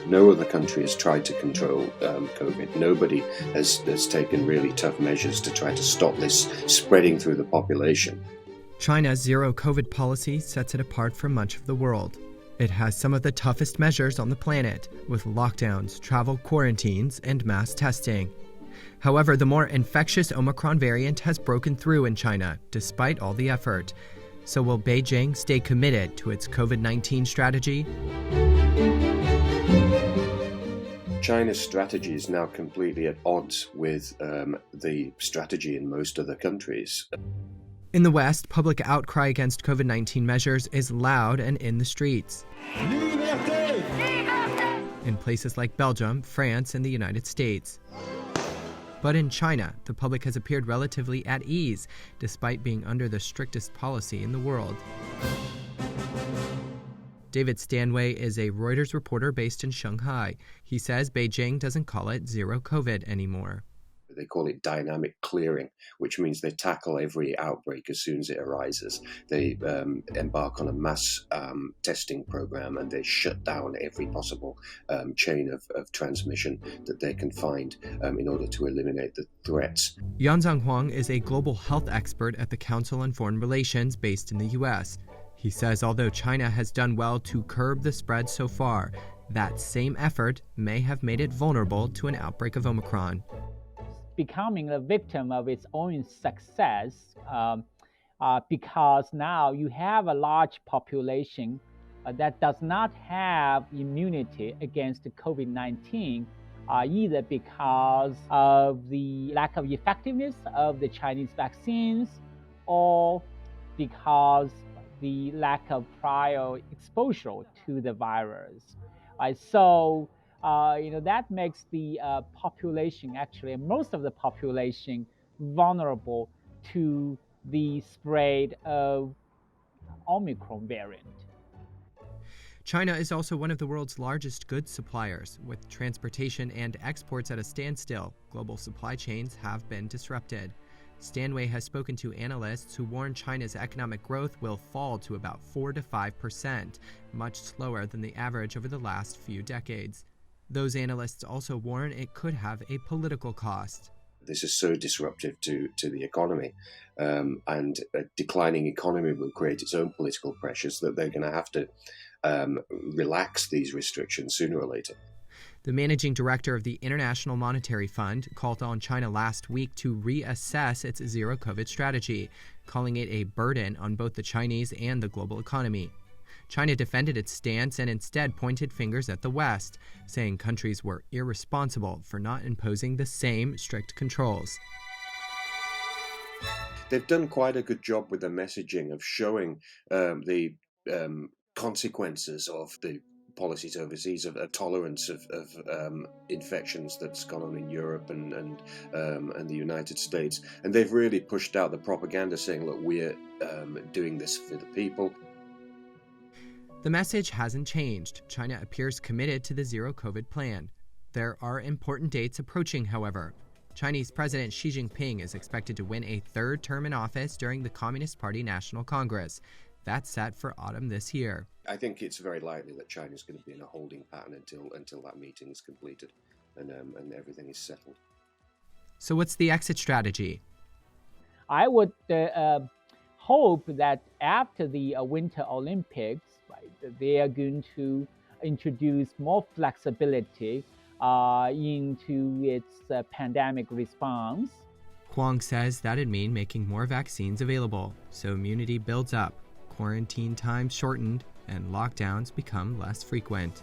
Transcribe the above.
No other country has tried to control COVID. Nobody has taken really tough measures to try to stop this spreading through the population. China's zero COVID policy sets it apart from much of the world. It has some of the toughest measures on the planet, with lockdowns, travel quarantines, and mass testing. However, the more infectious Omicron variant has broken through in China, despite all the effort. So will Beijing stay committed to its COVID-19 strategy? China's strategy is now completely at odds with the strategy in most other countries. In the West, public outcry against COVID-19 measures is loud and in the streets. In places like Belgium, France, and the United States. But in China, the public has appeared relatively at ease, despite being under the strictest policy in the world. David Stanway is a Reuters reporter based in Shanghai. He says Beijing doesn't call it zero COVID anymore. They call it dynamic clearing, which means they tackle every outbreak as soon as it arises. They embark on a mass testing program, and they shut down every possible chain of transmission that they can find in order to eliminate the threats. Zhang Huang is a global health expert at the Council on Foreign Relations based in the U.S. He says although China has done well to curb the spread so far, that same effort may have made it vulnerable to an outbreak of Omicron. Becoming a victim of its own success because now you have a large population that does not have immunity against COVID-19, either because of the lack of effectiveness of the Chinese vaccines or because the lack of prior exposure to the virus. That makes the population, actually, most of the population, vulnerable to the spread of Omicron variant. China is also one of the world's largest goods suppliers. With transportation and exports at a standstill, global supply chains have been disrupted. Stanway has spoken to analysts who warn China's economic growth will fall to about 4 to 5%, much slower than the average over the last few decades. Those analysts also warn it could have a political cost. This is so disruptive to the economy, and a declining economy will create its own political pressures that they're going to have to relax these restrictions sooner or later. The managing director of the International Monetary Fund called on China last week to reassess its zero-COVID strategy, calling it a burden on both the Chinese and the global economy. China defended its stance and instead pointed fingers at the West, saying countries were irresponsible for not imposing the same strict controls. They've done quite a good job with the messaging of showing the consequences of the policies overseas, of a tolerance of infections that's gone on in Europe and the United States. And they've really pushed out the propaganda saying, look, we're doing this for the people. The message hasn't changed. China appears committed to the zero-COVID plan. There are important dates approaching, however. Chinese President Xi Jinping is expected to win a third term in office during the Communist Party National Congress. That's set for autumn this year. I think it's very likely that China's going to be in a holding pattern until that meeting is completed and everything is settled. So what's the exit strategy? I would hope that after the Winter Olympics, they are going to introduce more flexibility into its pandemic response. Huang says that'd mean making more vaccines available, so immunity builds up, quarantine time shortened, and lockdowns become less frequent.